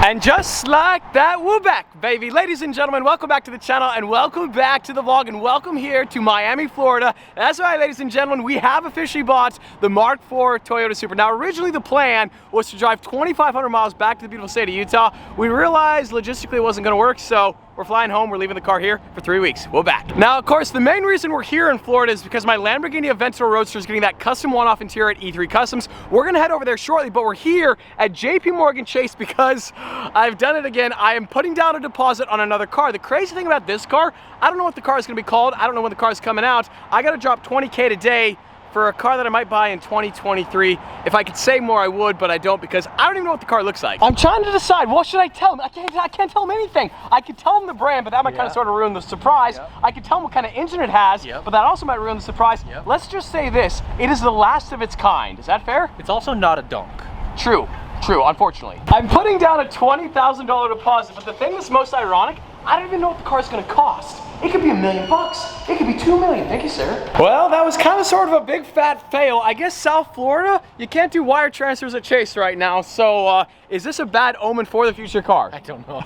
And just like that, we're back, baby. Ladies and gentlemen, welcome back to the channel and welcome back to the vlog and welcome here to Miami, Florida. And that's right, ladies and gentlemen, we have officially bought the Mark IV Toyota Supra. Now, originally the plan was to drive 2,500 miles back to the beautiful state of Utah. We realized logistically it wasn't gonna work, so we're flying home. We're leaving the car here for 3 weeks. We're back. Now, of course, the main reason we're here in Florida is because my Lamborghini Aventador Roadster is getting that custom one-off interior at E3 Customs. We're gonna head over there shortly, but we're here at JP Morgan Chase because I've done it again. I am putting down a deposit on another car. The crazy thing about this car, I don't know what the car is gonna be called. I don't know when the car is coming out. I gotta drop 20K today for a car that I might buy in 2023. If I could say more, I would, but I don't because I don't even know what the car looks like. I'm trying to decide, what should I tell him? I can't tell him anything. I could tell him the brand, but that might kind of sort of ruin the surprise. I could tell him what kind of engine it has, but that also might ruin the surprise. Let's just say this, it is the last of its kind. Is that fair? It's also not a donk. True, unfortunately. I'm putting down a $20,000 deposit, but the thing that's most ironic, I don't even know what the car's gonna cost. It could be $1 million bucks. It could be $2 million. Thank you, sir. Well, that was kind of sort of a big fat fail. I guess South Florida, you can't do wire transfers at Chase right now. So is this a bad omen for the future car? I don't know.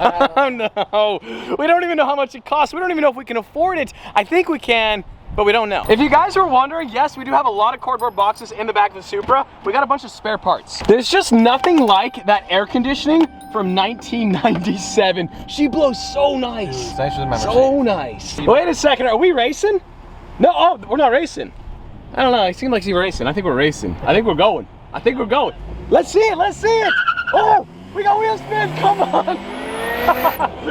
Oh no, we don't even know how much it costs. We don't even know if we can afford it. I think we can, but we don't know. If you guys were wondering, yes, we do have a lot of cardboard boxes in the back of the Supra. We got a bunch of spare parts. There's just nothing like that air conditioning from 1997. She blows so nice. It's nicer than my Mercedes. So nice. Wait a second, are we racing? No, oh, we're not racing. I don't know, it seemed like she's racing. I think we're racing. I think we're going. Let's see it, Oh, we got wheel spin, come on.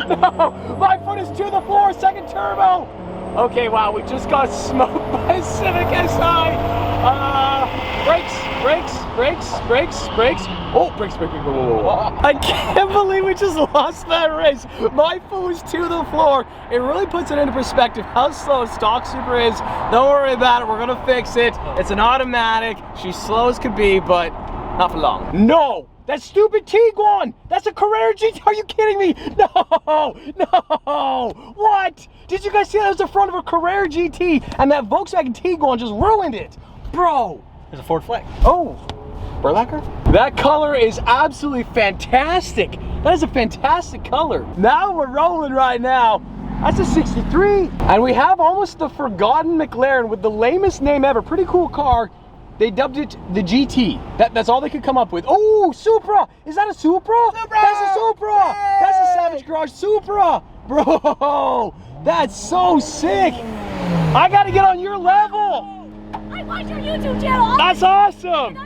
No, my foot is to the floor, second turbo. Okay, wow, we just got smoked by a Civic Si. Brakes. Oh, brakes. Whoa. I can't believe we just lost that race. My foot was to the floor. It really puts it into perspective how slow stock Supra is. Don't worry about it, we're gonna fix it. It's an automatic. She's slow as could be, but not for long. No! That stupid Tiguan! That's a Carrera GT! Are you kidding me? No! What? Did you guys see that was the front of a Carrera GT and that Volkswagen Tiguan just ruined it? Bro! There's a Ford Flex. Oh! Burlacker? That color is absolutely fantastic! That is a fantastic color. Now we're rolling right now. That's a 63. And we have almost the forgotten McLaren with the lamest name ever. Pretty cool car. They dubbed it the GT. That's all they could come up with. Oh, Supra! Is that a Supra? That's a Supra! Yay! That's a Savage Garage Supra! Bro, that's so sick! I gotta get on your level! I watch your YouTube channel! That's awesome!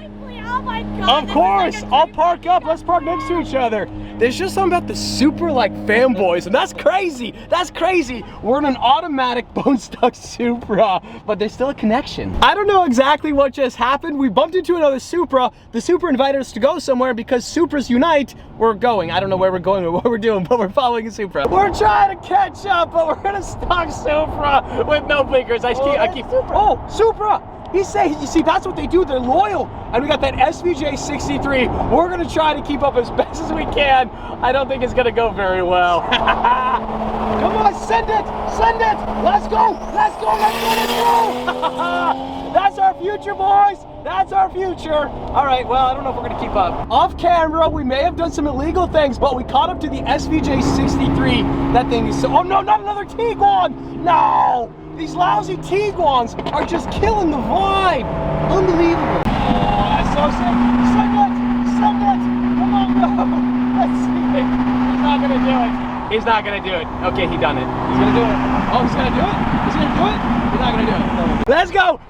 Oh my God! Of course! I'll park up. Let's park next to each other. There's just something about the Supra like fanboys, and that's crazy. That's crazy. We're in an automatic bone-stuck Supra, but there's still a connection. I don't know exactly what just happened. We bumped into another Supra. The Supra invited us to go somewhere because Supras unite. We're going. I don't know where we're going or what we're doing, but we're following a Supra. We're trying to catch up, but we're in a stock Supra with no blinkers. I keep. Oh, Supra! You see, that's what they do, they're loyal. And we got that SVJ 63. We're gonna try to keep up as best as we can. I don't think it's gonna go very well. Come on, send it. Let's go. That's our future, boys. That's our future. All right, well, I don't know if we're gonna keep up. Off camera, we may have done some illegal things, but we caught up to the SVJ 63. That thing is so, oh no, not another Tiguan. No. These lousy Tiguans are just killing the vibe. Unbelievable. Oh, that's so sick. Send it. Come on, go. Let's see. He's not gonna do it. Okay, he done it. He's gonna do it. Oh, he's gonna do it? He's not gonna do it.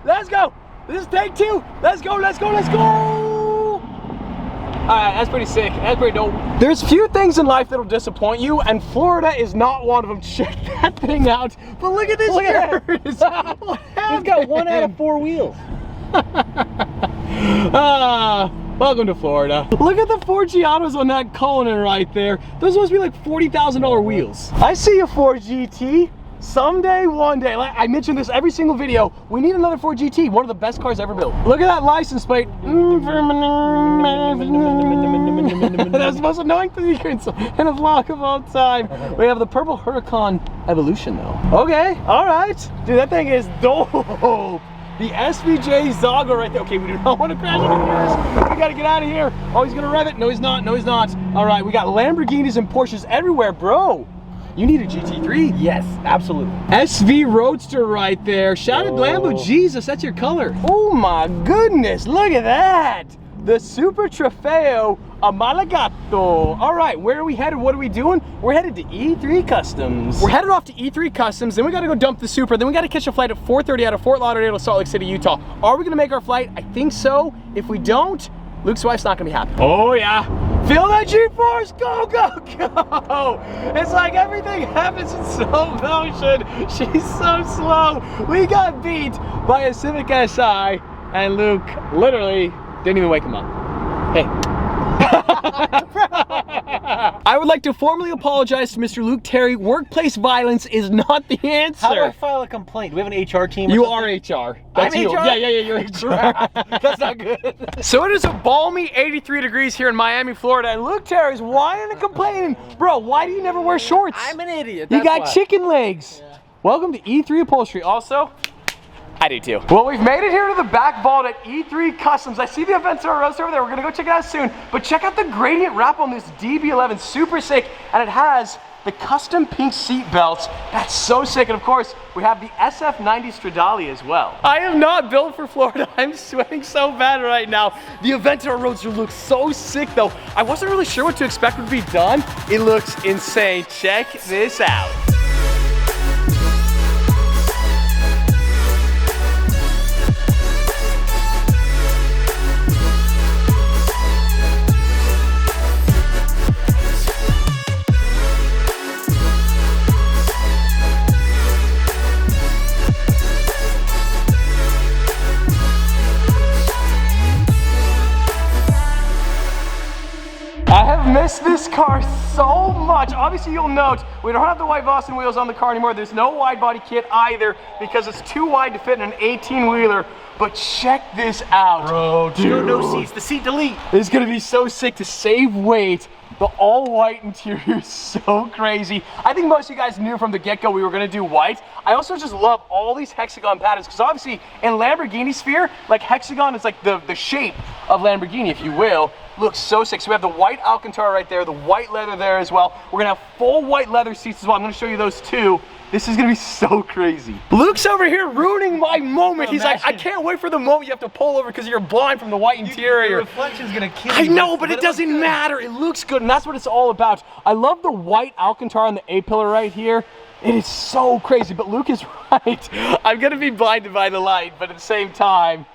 Let's go. This is take two. Let's go. All right, that's pretty sick. That's pretty dope. There's few things in life that'll disappoint you, and Florida is not one of them. Check that thing out. But look at this. He's got 1 out of 4 wheels. Welcome to Florida. Look at the Ford Giatos on that Cullinan right there. Those must be like $40,000 wheels. I see a Ford GT. Someday, one day, like I mentioned this every single video, we need another Ford GT, one of the best cars ever built. Look at that license plate. That's the most annoying thing in a vlog of all time. We have the purple Huracan Evolution though. Okay, all right. Dude, that thing is dope. the SVJ Zago right there. Okay, we do not want to crash into this. We gotta get out of here. Oh, he's gonna rev it. No, he's not. No, he's not. All right, we got Lamborghinis and Porsches everywhere, bro. You need a GT3? Yes, absolutely. SV Roadster right there. Shouted Lambo, Jesus, that's your color. Oh my goodness, look at that. The Super Trofeo Amalagato. All right, where are we headed? What are we doing? We're headed to E3 Customs. We're headed off to E3 Customs, then we gotta go dump the Supra, then we gotta catch a flight at 4:30 out of Fort Lauderdale to Salt Lake City, Utah. Are we gonna make our flight? I think so. If we don't, Luke's wife's not gonna be happy. Oh yeah. Feel that G-force, go, go, go. It's like everything happens in slow motion. She's so slow. We got beat by a Civic SI and Luke literally didn't even wake him up. Hey. I would like to formally apologize to Mr. Luke Terry. Workplace violence is not the answer. How do I file a complaint? Do we have an HR team? You are HR. That's I'm you. HR? Yeah, you're HR. That's not good. So it is a balmy 83 degrees here in Miami, Florida, and Luke Terry's whining and complaining. Bro, why do you never wear shorts? I'm an idiot. You That's got why. chicken legs. Yeah. Welcome to E3 Upholstery. Also, I do too. Well, we've made it here to the back vault at E3 Customs. I see the Aventador Roadster over there. We're gonna go check it out soon. But check out the gradient wrap on this DB11, super sick. And it has the custom pink seat belts. That's so sick. And of course, we have the SF90 Stradale as well. I am not built for Florida. I'm sweating so bad right now. The Aventador Roadster looks so sick though. I wasn't really sure what to expect would be done. It looks insane. Check this out. I have missed this car so much. Obviously, you'll note we don't have the white Boston wheels on the car anymore. There's no wide body kit either because it's too wide to fit in an 18-wheeler. But check this out. Bro, dude. no seats. The seat delete. It's gonna be so sick to save weight. The all-white interior is so crazy. I think most of you guys knew from the get-go we were gonna do white. I also just love all these hexagon patterns because obviously in Lamborghini sphere, like hexagon is like the shape of Lamborghini, if you will. Looks so sick. So we have the white Alcantara right there, the white leather there as well. We're gonna have full white leather seats as well. I'm gonna show you those too. This is gonna be so crazy. Luke's over here ruining my moment. He's like, I can't wait for the moment you have to pull over because you're blind from the white interior. The reflection's gonna kill you. I know, but it doesn't matter. It looks good, and that's what it's all about. I love the white Alcantara on the A-pillar right here. It is so crazy, but Luke is right. I'm gonna be blinded by the light, but at the same time,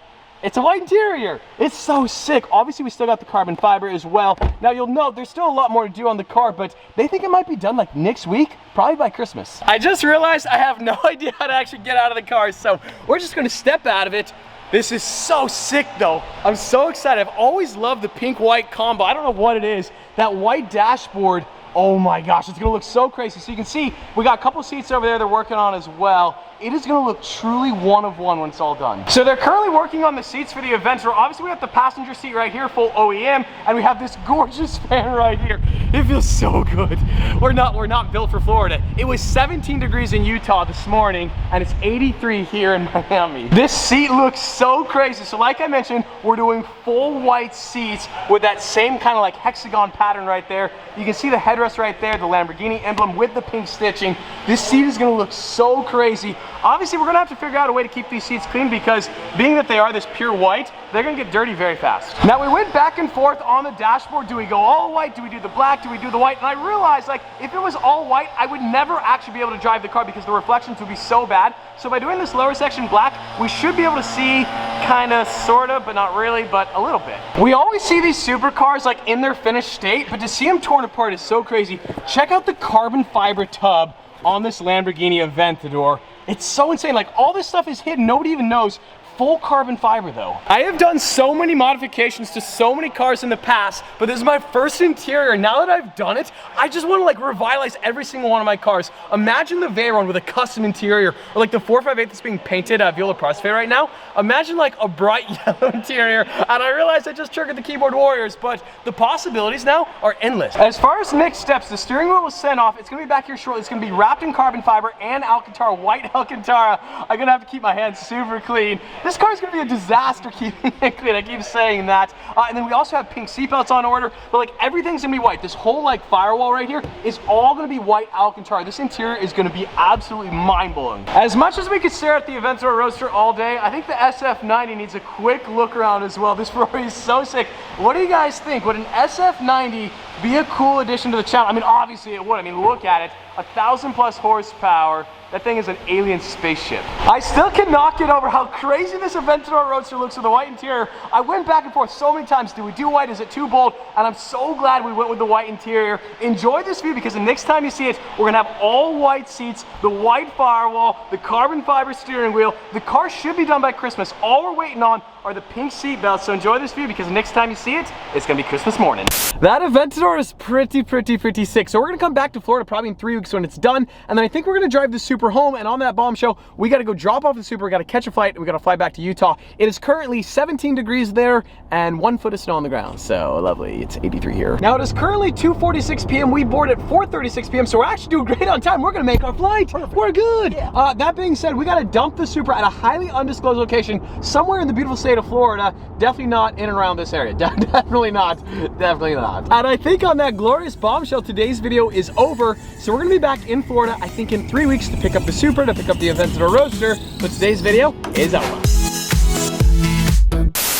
it's a white interior. It's so sick. Obviously, we still got the carbon fiber as well. Now, you'll note there's still a lot more to do on the car, but they think it might be done like next week, probably by Christmas. I just realized I have no idea how to actually get out of the car, so we're just gonna step out of it. This is so sick though. I'm so excited. I've always loved the pink-white combo. I don't know what it is. That white dashboard, oh my gosh, it's gonna look so crazy. So you can see, we got a couple seats over there they're working on as well. It is gonna look truly one of one when it's all done. So they're currently working on the seats for the Aventador. Obviously we have the passenger seat right here, full OEM, and we have this gorgeous fan right here. It feels so good. We're not built for Florida. It was 17 degrees in Utah this morning, and it's 83 here in Miami. This seat looks so crazy. So like I mentioned, we're doing full white seats with that same kind of like hexagon pattern right there. You can see the headrest right there, the Lamborghini emblem with the pink stitching. This seat is gonna look so crazy. Obviously, we're gonna have to figure out a way to keep these seats clean because being that they are this pure white, they're gonna get dirty very fast. Now, we went back and forth on the dashboard. Do we go all white? Do we do the black? Do we do the white? And I realized, like, if it was all white, I would never actually be able to drive the car because the reflections would be so bad. So by doing this lower section black, we should be able to see kinda, sorta, but not really, but a little bit. We always see these supercars like in their finished state, but to see them torn apart is so crazy. Check out the carbon fiber tub on this Lamborghini Aventador. It's so insane, like all this stuff is hidden, nobody even knows. Full carbon fiber though. I have done so many modifications to so many cars in the past, but this is my first interior. Now that I've done it, I just want to like revitalize every single one of my cars. Imagine the Veyron with a custom interior, or like the 458 that's being painted Viola Parse right now. Imagine like a bright yellow interior, and I realized I just triggered the keyboard warriors, but the possibilities now are endless. As far as next steps, the steering wheel was sent off. It's gonna be back here shortly. It's gonna be wrapped in carbon fiber and Alcantara, white Alcantara. I'm gonna have to keep my hands super clean. This car's gonna be a disaster keeping it clean. I keep saying that. And then we also have pink seatbelts on order, but like everything's gonna be white. This whole like firewall right here is all gonna be white Alcantara. This interior is gonna be absolutely mind-blowing. As much as we could stare at the Aventador Roadster all day, I think the SF90 needs a quick look around as well. This Ferrari is so sick. What do you guys think? Would an SF90 be a cool addition to the channel? I mean, obviously it would. I mean, look at it. 1,000+ horsepower. That thing is an alien spaceship. I still cannot get over how crazy this Aventador Roadster looks with the white interior. I went back and forth so many times. Do we do white? Is it too bold? And I'm so glad we went with the white interior. Enjoy this view because the next time you see it, we're gonna have all white seats, the white firewall, the carbon fiber steering wheel. The car should be done by Christmas. All we're waiting on are the pink seat belts. So enjoy this view because the next time you see it, it's gonna be Christmas morning. That Aventador is pretty sick. So we're gonna come back to Florida probably in 3 weeks when it's done. And then I think we're gonna drive the Supra home, and on that bombshell, we gotta go drop off the Supra, we gotta catch a flight, and we gotta fly back to Utah. It is currently 17 degrees there and 1 foot of snow on the ground. So lovely, it's 83 here. Now it is currently 2:46 p.m. We board at 4:36 p.m. So we're actually doing great on time. We're gonna make our flight. Perfect. We're good. Yeah. That being said, we gotta dump the Supra at a highly undisclosed location somewhere in the beautiful state of Florida. Definitely not in and around this area. Definitely not. Definitely not. And I think on that glorious bombshell, today's video is over. So we're gonna be back in Florida, I think in 3 weeks, to pick up the Supra, to pick up the Aventador Roadster. But today's video is over.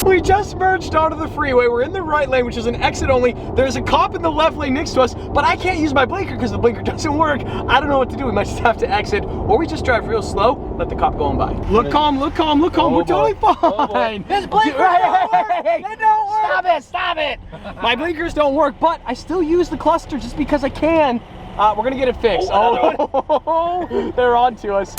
We just merged onto the freeway. We're in the right lane, which is an exit only. There's a cop in the left lane next to us, but I can't use my blinker because the blinker doesn't work. I don't know what to do. We might just have to exit, or we just drive real slow, let the cop go on by. Look calm, look calm, look calm. We're totally fine. His blinkers don't work. They don't work. Stop it, stop it. My blinkers don't work, but I still use the cluster just because I can. We're gonna get it fixed. Oh, they're on to us.